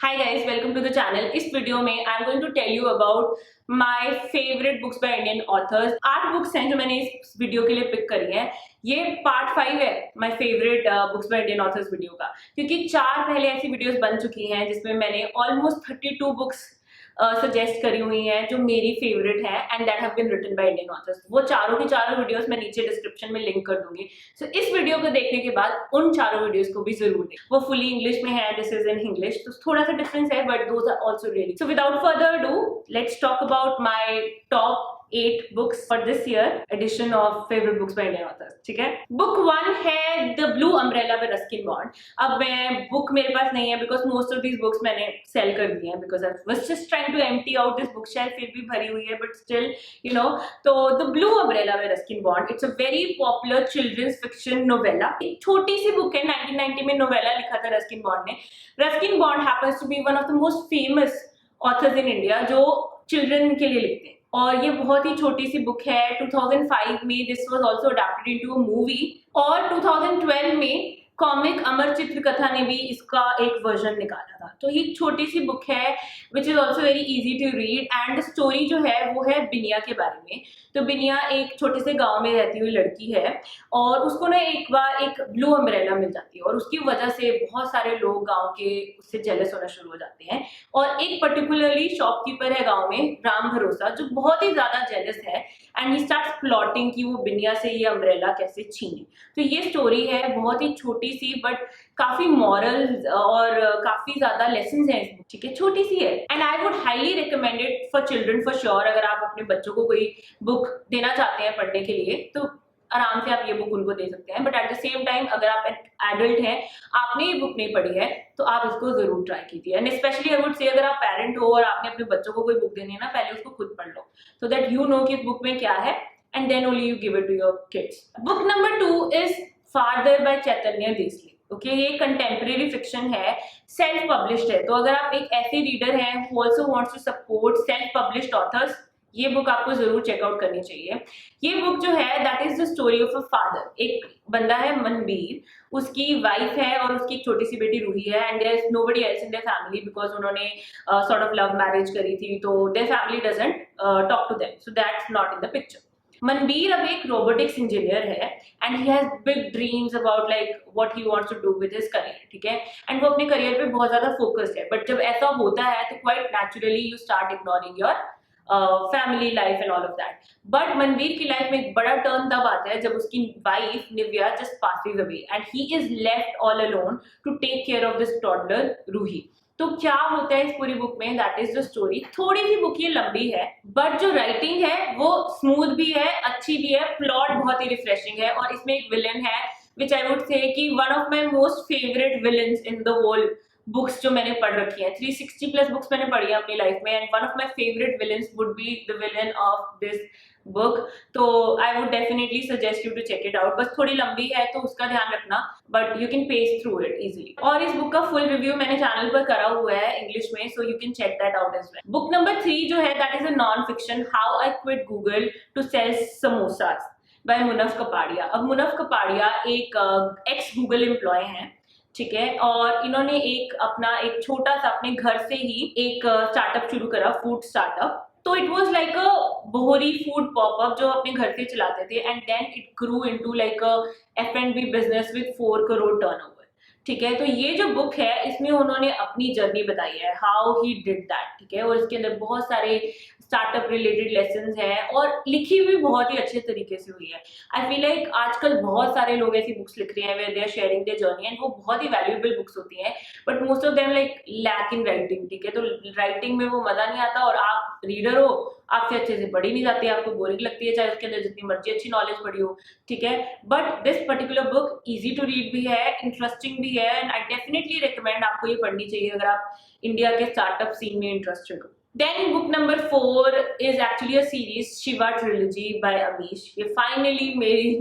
Hi guys, welcome to the channel. इस video में I am going to tell you about my favourite books by Indian authors. 8 books हैं जो मैंने इस video के लिए पिक करी हैं। ये पार्ट 5 है my favourite books by Indian authors video का, क्योंकि 4 पहले ऐसी वीडियोस बन चुकी हैं जिसमें मैंने ऑलमोस्ट 32 बुक्स सजेस्ट करी हुई हैं जो मेरी फेवरेट है and that have been written by Indian authors. वो चारों की चारों वीडियोस मैं नीचे डिस्क्रिप्शन में लिंक कर दूंगी। सो इस वीडियो को देखने के बाद उन चारों वीडियोस को भी जरूर देखें। वो फुली इंग्लिश में है, दिस इज इन इंग्लिश, तो थोड़ा सा डिफरेंस है but those are also really. So without further do let's talk about my top 8 books for this year edition of favourite books by Indian authors. ठीक है, book 1 है the blue umbrella by Ruskin Bond. अब मैं book मेरे पास नहीं है because most of these books मैंने सेल कर दी हैं because I was just trying to empty out this book shelf. फिर भी भरी हुई है बट स्टिल यू नो। तो the blue umbrella by Ruskin Bond, it's a very popular children's fiction novella. एक छोटी सी बुक है, 1990 में नोवेला लिखा था रस्किन बॉन्ड ने। Ruskin Bond happens to be one of the most famous authors in India जो चिल्ड्रन के लिए लिखते हैं, और ये बहुत ही छोटी सी बुक है। 2005 में this was also adapted into a movie, और 2012 में कॉमिक अमर चित्र कथा ने भी इसका एक वर्जन निकाला था। तो ये छोटी सी बुक है which is also very easy to read and story जो है वो है बिनिया के बारे में। तो बिनिया एक छोटे से गांव में रहती हुई लड़की है और उसको ना एक बार एक ब्लू अम्ब्रेला मिल जाती है और उसकी वजह से बहुत सारे लोग गांव के उससे जेलस होना शुरू हो जाते हैं। और एक पर्टिकुलरली शॉपकीपर है गांव में, राम भरोसा, जो बहुत ही ज्यादा जेलस है एंड ही स्टार्ट्स प्लॉटिंग कि वो बिनिया से ये अम्ब्रेला कैसे छीने। तो ये स्टोरी है बहुत ही छोटी सी बट काफी मॉरल और काफी ज्यादा लेसन्स हैं इस बुक। ठीक है, छोटी सी है and I would highly recommend it for children for sure. अगर आप अपने बच्चों को कोई बुक देना चाहते हैं पढ़ने के लिए तो आराम से आप ये बुक उनको दे सकते हैं। But at the same time अगर आप एडल्ट हैं, आपने ये बुक नहीं पढ़ी है, तो आप इसको जरूर ट्राई कीजिए। एंड स्पेशली आई वुड से अगर आप पेरेंट हो और आपने अपने बच्चों को कोई बुक देनी है ना, पहले उसको खुद पढ़ लो सो दैट यू नो कि इस बुक में क्या है and then only you give it to your kids. Book number 2 is father by Chaitanya Desli. Okay, ये कंटेम्प्रेरी फिक्शन है, सेल्फ पब्लिश्ड है। तो अगर आप एक ऐसे रीडर हैं who also wants to support self published authors, ये बुक आपको जरूर चेकआउट करनी चाहिए। ये बुक जो है that is the story of a father. एक बंदा है मनबीर, उसकी वाइफ है और उसकी एक छोटी सी बेटी रूही है and there is nobody else in their family because उन्होंने सॉर्ट ऑफ लव मैरिज करी थी, तो their family doesn't talk to them, so that's not in the picture. Manbir अब एक रोबोटिक्स इंजीनियर है and he has big dreams about like what he wants to do with his career. ठीक है, and वो अपने करियर पे बहुत ज्यादा फोकस्ड है। बट जब ऐसा होता है तो quite naturally you start ignoring your family life and all of that. But Manbir की लाइफ में एक बड़ा टर्न तब आता है जब उसकी wife Nivya just passes away and he is left all alone to take care of this toddler Ruhi. तो क्या होता है इस पूरी बुक में, दैट इज द स्टोरी। थोड़ी सी बुक ये लंबी है बट जो राइटिंग है वो स्मूथ भी है, अच्छी भी है, प्लॉट बहुत ही रिफ्रेशिंग है। और इसमें एक विलन है विच आई वुड से कि one of my most favourite villains in the whole books जो मैंने पढ़ रखी है। 360 प्लस बुक्स मैंने पढ़ी है अपनी लाइफ में and one of my favourite villains would be the villain of this book. तो I would definitely suggest you to check it out. बस थोड़ी लंबी है तो उसका ध्यान रखना, but you can pace through it easily. और इस बुक का फुल रिव्यू मैंने चैनल पर करा हुआ है इंग्लिश में, so you can check that out as well. Book number 3 जो है that is a non fiction, how I quit Google to sell samosas by Munaf Kapadia. अब मुनफ कपाड़िया एक एक्स गूगल एम्प्लॉय हैं, ठीक है, और इन्होंने एक छोटा सा अपने घर से ही एक स्टार्टअप शुरू करा, फूड स्टार्टअप। तो it was like a Bohri food popup जो अपने घर से चलाते थे and then it grew into like a F&B business with 4 crore turnover. ठीक है, तो ये जो बुक है इसमें उन्होंने अपनी जर्नी बताई है, हाउ ही डिड दैट। ठीक है, और इसके अंदर बहुत सारे स्टार्टअप रिलेटेड लेसन्स हैं और लिखी हुई बहुत ही अच्छे तरीके से हुई है। आई फील लाइक आजकल बहुत सारे लोग ऐसी बुक्स लिख रहे हैं where they are sharing their journey and वो बहुत ही वैल्यूएबल बुक्स होती हैं but most of them like lack in writing. ठीक है, तो राइटिंग में वो मजा नहीं आता और आप रीडर हो, आपसे अच्छे से पढ़ी नहीं जाती, आपको बोरिंग लगती है चाहे उसके अंदर जितनी मर्जी अच्छी नॉलेज पढ़ी हो। ठीक है, but this particular book easy to read भी है, इंटरेस्टिंग भी है एंड आई डेफिनेटली रिकमेंड आपको ये पढ़नी चाहिए अगर आप इंडिया के स्टार्टअप सीन में इंटरेस्टेड हो। Then book number 4 is actually a series, Shiva Trilogy by Amish। ये finally मेरी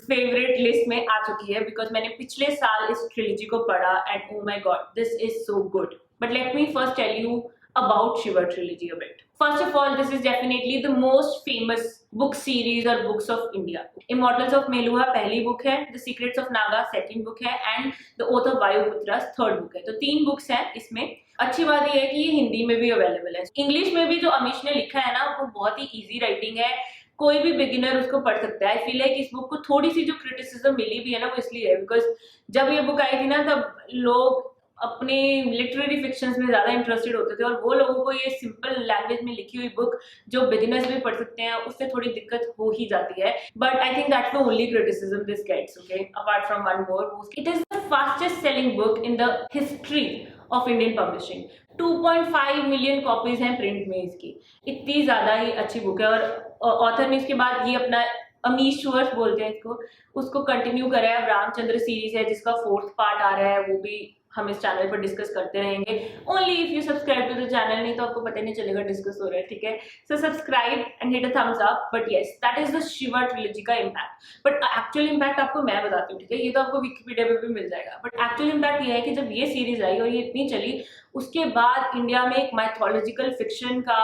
favorite list में आ चुकी है because मैंने पिछले साल इस trilogy को पढ़ा and oh my god, this is so good। But let me first tell you about Shiva Trilogy a bit. First of all, this is definitely the most famous book series or books of India. Immortals of Meluha पहली book है, The Secrets of Naga second book है and The Oath of Vayuputra third book है। तो 3 books हैं इसमें अच्छी बात ये है कि ये हिंदी में भी अवेलेबल है। इंग्लिश में भी जो अमीश ने लिखा है ना वो बहुत ही इजी राइटिंग है, कोई भी बिगिनर उसको पढ़ सकता है। आई फील लाइक इस बुक को थोड़ी सी जो क्रिटिसिज्म मिली भी है ना वो इसलिए है बिकॉज जब ये बुक आई थी ना तब लोग अपने लिटरेरी फिक्शंस में ज्यादा इंटरेस्टेड होते थे और वो लोगों को ये सिंपल लैंग्वेज में लिखी हुई बुक जो बिगिनर्स भी पढ़ सकते हैं उससे थोड़ी दिक्कत हो ही जाती है। But I think that's the only criticism this gets, okay, apart from one more, it is the fastest selling book in the history of Indian publishing. 2.5 million copies हैं प्रिंट में इसकी, इतनी ज्यादा ही अच्छी बुक है। और ऑथर ने इसके बाद ये अपना अमीश्वर्स बोलते हैं इसको, उसको कंटिन्यू करा है। अब रामचंद्र सीरीज है जिसका 4th पार्ट आ रहा है, वो भी हम इस चैनल पर डिस्कस करते रहेंगे। Only if you subscribe to the channel, नहीं तो आपको पता नहीं चलेगा डिस्कस हो रहा है, ठीक है। So subscribe and hit a thumbs up. But yes, that is the Shiva trilogy का इम्पैक्ट। बट एक्चुअल इम्पैक्ट आपको मैं बताती हूँ, ठीक है, ये तो आपको विकिपीडिया पे भी मिल जाएगा। बट एक्चुअल इम्पैक्ट ये है कि जब ये सीरीज आई और ये इतनी चली, उसके बाद इंडिया में एक माइथोलॉजिकल फिक्शन का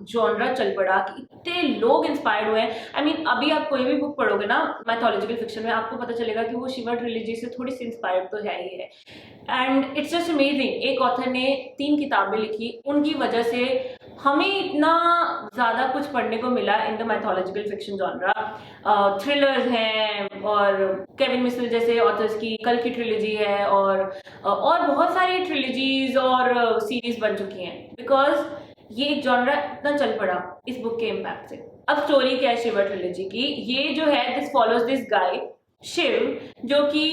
जॉनरा चल पड़ा कि इतने लोग इंस्पायर्ड हुए हैं। आई मीन अभी आप कोई भी बुक पढ़ोगे ना माइथोलॉजिकल फिक्शन में, आपको पता चलेगा कि वो शिवा ट्रिलॉजी से थोड़ी सी इंस्पायर्ड तो है ही है। एंड इट्स जस्ट अमेजिंग, एक ऑथर ने 3 किताबें लिखी, उनकी वजह से हमें इतना ज्यादा कुछ पढ़ने को मिला in the mythological fiction genre. Thrillers हैं और केविन मिसल जैसे ऑथर्स की कल की ट्रिलॉजी है और बहुत सारी ट्रिलॉजीज और सीरीज बन चुकी हैं बिकॉज ये एक जॉनरा इतना चल पड़ा इस बुक के इम्पैक्ट से। अब स्टोरी क्या है शिवा ट्रिलॉजी की, ये जो है this follows this guy Shiva जो कि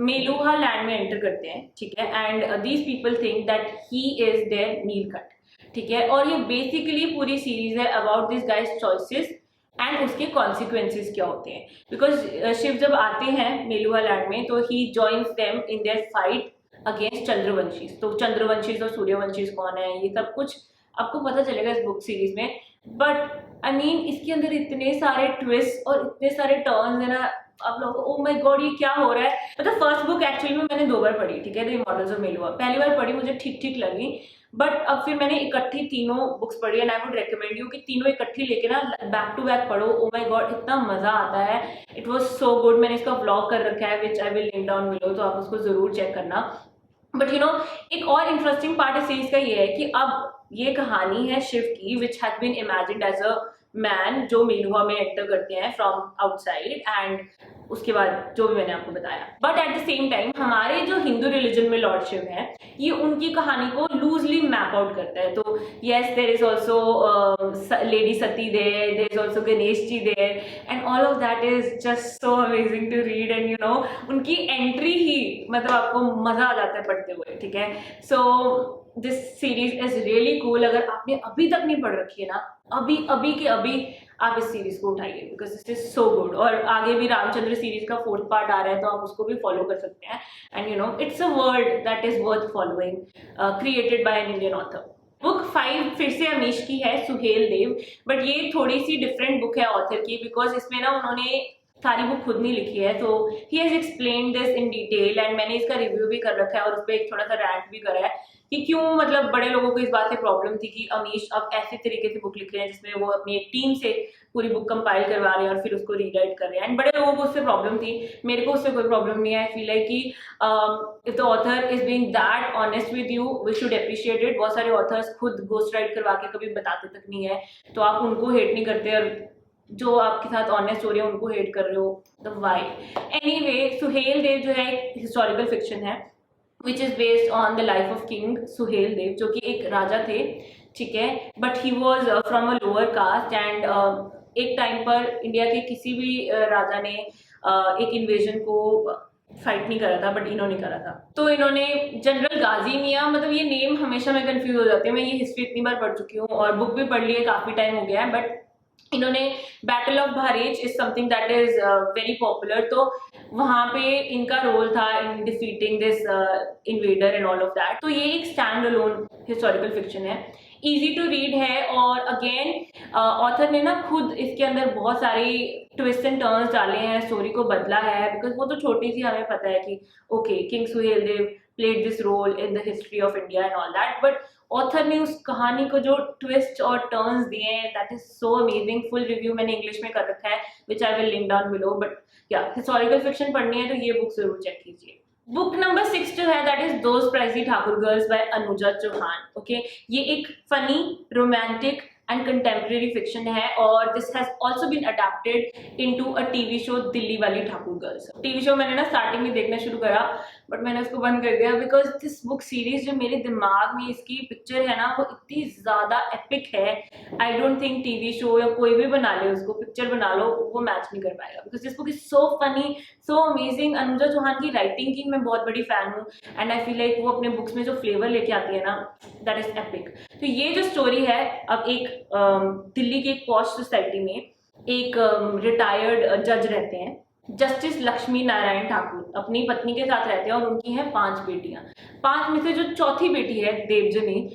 मेलुहा लैंड में एंटर करते हैं, ठीक है। And these people think that he is their Neelkanth, ठीक है। और ये बेसिकली पूरी सीरीज है about this guy's choices and उसके कॉन्सिक्वेंसेस क्या होते हैं। बिकॉज शिव जब आते हैं मेलुहा लैंड में तो he joins them in their fight against Chandravanshis. तो चंद्रवंशीज और सूर्यवंशीज कौन है ये सब कुछ आपको पता चलेगा इस बुक सीरीज में। बट आई मीन इसके अंदर इतने सारे ट्विस्ट और इतने सारे टर्न्स है ना, आप लोगों को ओ माय गॉड ये क्या हो रहा है। मतलब फर्स्ट बुक एक्चुअली में मैंने 2 बार पढ़ी, ठीक है, द इमॉर्टल्स ऑफ मेलुहा। पहली बार पढ़ी मुझे ठीक ठीक लगी, बट अब फिर मैंने इकट्ठी तीनों बुक्स पढ़ी and I would recommend you कि तीनों इकट्ठी लेके ना बैक टू बैक पढ़ो। ओ माय गॉड इतना मजा आता है, इट वाज सो गुड। मैंने इसका व्लॉग कर रखा है which I will link down below, तो आप उसको जरूर चेक करना। बट यू नो एक और इंटरेस्टिंग पार्ट इस सीरीज का ये है कि अब ये कहानी है शिव की which has been imagined as a man जो मेलुहा में एंटर करते हैं फ्रॉम आउटसाइड एंड उसके बाद जो भी मैंने आपको बताया। But at the same time हमारे जो हिंदू रिलीजन में लॉर्ड शिव है ये उनकी कहानी को लूजली मैप आउट करता है। तो yes there is also lady Sati there is also Ganesh ji there and all of that is just so amazing to read. And you know उनकी एंट्री ही मतलब आपको मजा आ जाता है पढ़ते हुए, ठीक है। So this series is really cool. अगर आपने अभी तक नहीं पढ़ रखी है ना, अभी के अभी आप इस सीरीज को उठाइए because this is so good. और आगे भी रामचंद्र सीरीज का 4th पार्ट आ रहा है तो आप उसको भी फॉलो कर सकते हैं। And you no it's a world that is worth following, created by an Indian author. Book 5 फिर से अमीश की है, सुहेल देव, बट ये थोड़ी सी डिफरेंट बुक है ऑथर की बिकॉज इसमें ना उन्होंने सारी बुक खुद नहीं लिखी है। तो he has explained this in detail and मैंने इसका रिव्यू भी कर रखा है और उस पर एक थोड़ा सा रैंट भी करा है कि क्यों मतलब बड़े लोगों को इस बात से प्रॉब्लम थी कि अमीश अब ऐसे तरीके से बुक लिख रहे हैं जिसमें वो अपनी एक टीम से पूरी बुक कंपाइल करवा रहे हैं और फिर उसको रीराइट कर रहे हैं। एंड बड़े लोगों को उससे प्रॉब्लम थी, मेरे को उससे कोई प्रॉब्लम नहीं है। आई फील लाइक कि if the author is being that honest with you we should appreciate it. बहुत सारे ऑथर्स खुद घोस्ट राइट करवा के कभी बताते तक नहीं है, तो आप उनको हेट नहीं करते और जो आपके साथ ऑनेस्ट हो रहे हैं उनको हेट कर रहे हो, the why. Anyway Suhel Dev जो है एक हिस्टोरिकल फिक्शन है which is based on the life of king Suhel Dev जो कि एक राजा थे, ठीक है। But he was from a lower caste and एक टाइम पर इंडिया के किसी भी राजा ने एक इन्वेजन को फाइट नहीं करा था बट इन्होंने करा था। तो इन्होंने जनरल गाजी मियाँ, मतलब ये नेम हमेशा मैं कंफ्यूज हो जाती हूँ, मैं ये हिस्ट्री इतनी बार पढ़ चुकी हूँ और बुक भी पढ़ ली है, काफी टाइम हो गया है। बट इन्होंने battle of Bahraich is something that is very popular, तो वहां पे इनका रोल था in defeating this invader and all of that. तो ये एक स्टैंड अलोन हिस्टोरिकल फिक्शन है, इजी टू रीड है और अगेन ऑथर ने ना खुद इसके अंदर बहुत सारी ट्विस्ट एंड टर्न्स डाले हैं, स्टोरी को बदला है बिकॉज वो तो छोटी सी हमें पता है कि okay king Suhel Dev played this role in the history of India and all that, but author ने उस कहानी को जो ट्विस्ट और टर्न्स दिए हैं that is so amazing. Full review मैंने इंग्लिश में कर रखा है which I will link down below. But या हिस्टोरिकल फिक्शन पढ़नी है तो ये बुक जरूर चेक कीजिए। बुक नंबर 6 जो है that is those pricey Thakur girls by Anuja Chauhan. Okay, ये एक funny romantic and contemporary fiction है और this has also been adapted into a TV show Delhi वाली ठाकुर गर्ल्स। टीवी शो मैंने ना स्टार्टिंग में देखना शुरू करा बट मैंने उसको बंद कर दिया बिकॉज दिस बुक सीरीज जो मेरे दिमाग में इसकी पिक्चर है ना वो इतनी ज्यादा एपिक है। I don't think TV show या कोई भी बना ले उसको, पिक्चर बना लो, वो मैच नहीं कर पाएगा because this book is so funny, so amazing. Anuja Chauhan की राइटिंग की मैं बहुत बड़ी फैन हूँ एंड आई फील लाइक वो अपने बुक्स में जो फ्लेवर लेके आती है ना दैट इज एपिक। तो ये जो स्टोरी है, अब एक दिल्ली की एक पॉश सोसाइटी में एक रिटायर्ड जज रहते हैं, जस्टिस लक्ष्मी नारायण ठाकुर अपनी पत्नी के साथ रहते हैं और उनकी हैं 5 बेटियां। 5 में से जो चौथी बेटी है देवजनी,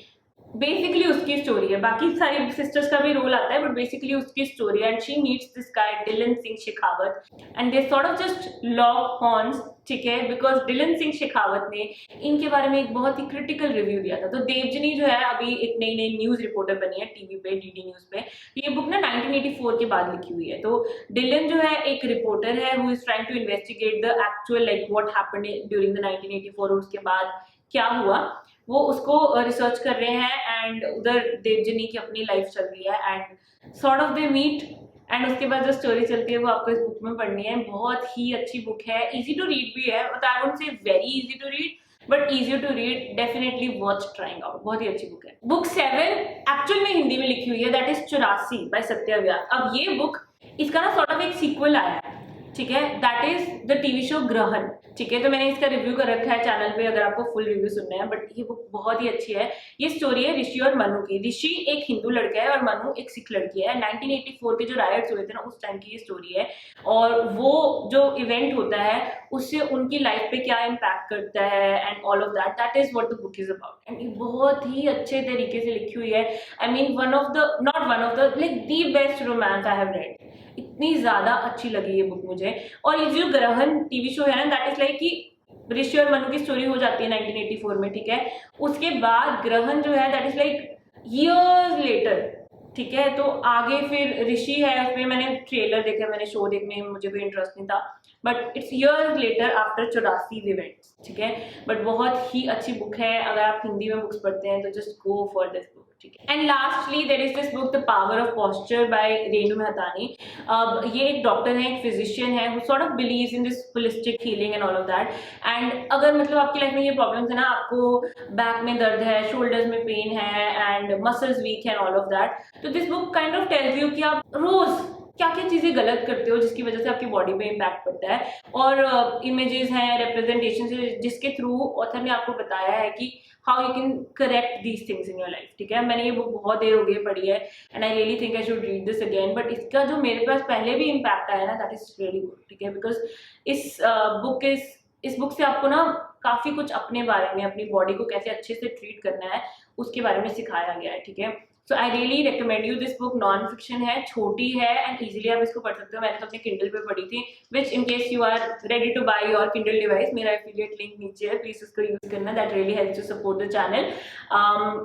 बेसिकली उसकी स्टोरी है, बाकी सारी सिस्टर्स का भी रोल आता है बट बेसिकली उसकी स्टोरी है। And she meets this guy Dylan Singh Shekhawat and they sort of just lock horns, ठीक है, बिकॉज डिलन सिंह शेखावत ने इनके बारे में एक बहुत ही क्रिटिकल रिव्यू दिया था। तो देवजनी जो है अभी एक नई नई न्यूज रिपोर्टर बनी है टीवी पे, डीडी न्यूज पे। ये बुक ना 1984 के बाद लिखी हुई है। तो डिलन जो है एक रिपोर्टर है who is trying to investigate the actual like what happened during the 1984 और उसके बाद क्या हुआ वो उसको रिसर्च कर रहे हैं। एंड उधर देवजनी की अपनी लाइफ चल रही है and sort of they meet and उसके बाद जो स्टोरी चलती है वो आपको इस बुक में पढ़नी है। बहुत ही अच्छी बुक है, इजी टू रीड भी है, but I won't say very easy to read but easy to read, definitely worth trying out. बहुत ही अच्छी बुक है। बुक 7 एक्चुअल में हिंदी में लिखी हुई है, दैट इज 84 बाय सत्या व्यास। अब ये बुक, इसका ना सॉर्ट ऑफ एक सीक्वल आया है, ठीक है, that is the TV show ग्रहण, ठीक है। तो मैंने इसका रिव्यू कर रखा है चैनल पे अगर आपको फुल रिव्यू सुनना है, बट ये बुक बहुत ही अच्छी है। ये स्टोरी है ऋषि और मनु की। ऋषि एक हिंदू लड़का है और मनु एक सिख लड़की है। 1984 के जो रायट्स हुए थे ना उस टाइम की ये स्टोरी है और वो जो इवेंट होता है उससे उनकी लाइफ पे क्या इम्पैक्ट करता है and all of that, that is what the book is about. And ये बहुत ही अच्छे तरीके से लिखी हुई है। I mean one of the like the best romance I have read. इतनी ज्यादा अच्छी लगी ये बुक मुझे। और ये जो ग्रहण टीवी शो है ना दैट इज लाइक कि ऋषि और मनु की स्टोरी हो जाती है 1984 में, ठीक है। उसके बाद ग्रहण जो है that is like years later, ठीक है। तो आगे फिर ऋषि है, उसमें मैंने ट्रेलर देखा, मैंने शो देखने में मुझे कोई इंटरेस्ट नहीं था, but it's years later after 84 events, ठीक है। बट बहुत ही अच्छी बुक है, अगर आप हिंदी में बुक्स पढ़ते हैं तो just go for this book, ठीक है। And lastly there is this book the power of posture by Renu Mehtani. अब ये एक डॉक्टर है, एक फिजिशियन है, who sort of believes in this holistic healing and all of that. And अगर मतलब आपकी लाइफ में ये प्रॉब्लम्स है ना, आपको बैक में दर्द है, शोल्डर्स में पेन है एंड मसल्स वीक है एंड ऑल ऑफ दैट, तो this book kind of tells you कि आप रोज क्या क्या चीजें गलत करते हो जिसकी वजह से आपकी बॉडी पे इम्पैक्ट पड़ता है। और इमेजेस हैं, रिप्रेजेंटेशन जिसके थ्रू ऑथर ने आपको बताया है कि how you can correct these things in your life, ठीक है। मैंने ये बुक बहुत देर हो गई पढ़ी है and I really think I should read this again, but इसका जो मेरे पास पहले भी इम्पैक्ट आया ना दैट इज रियली गुड, ठीक है। बिकॉज इस बुक से आपको ना काफी कुछ अपने बारे में, अपनी बॉडी को कैसे अच्छे से ट्रीट करना है उसके बारे में सिखाया गया है, ठीक है। So I really recommend you this book. Non fiction है, छोटी है एंड इजीली आप इसको पढ़ सकते हो। मैंने तो अपने किंडल पे पढ़ी थी, which in case you are ready to buy your Kindle device, मेरा एफिलिएट लिंक नीचे है, प्लीज उसको यूज करना, that really helps to support the channel.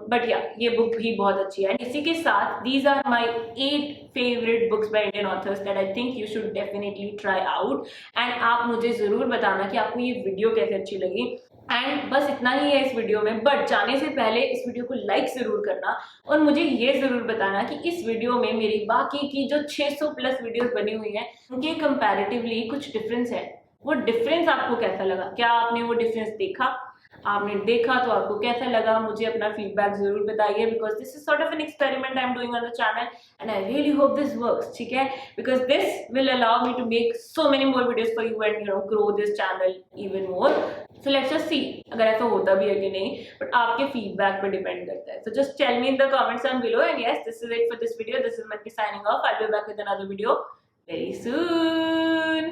But या ये बुक भी बहुत अच्छी है। इसी के साथ these are my 8 favourite books by Indian authors that I think you should definitely try out. And आप मुझे जरूर बताना कि आपको ये वीडियो कैसे अच्छी लगी। एंड बस इतना ही है इस वीडियो में, बट जाने से पहले इस वीडियो को लाइक जरूर करना और मुझे ये जरूर बताना कि इस वीडियो में मेरी बाकी की जो 600 प्लस वीडियोस बनी हुई हैं उनके कंपैरेटिवली कुछ डिफरेंस है। वो डिफरेंस आपको कैसा लगा, क्या आपने वो डिफरेंस देखा? आपने देखा तो आपको कैसा लगा? मुझे अपना फीडबैक जरूर बताइए, because this is sort of an experiment I am doing on the channel and I really hope this works, ठीक है। Because this will allow me to make so many more videos for you and grow this channel even more. So let's just see अगर ऐसा होता भी है कि नहीं, but आपके फीडबैक पे डिपेंड करता है। So just tell me in the comments down below and yes, this is it for this video. This is Manvi signing off. I'll be back with another video very soon.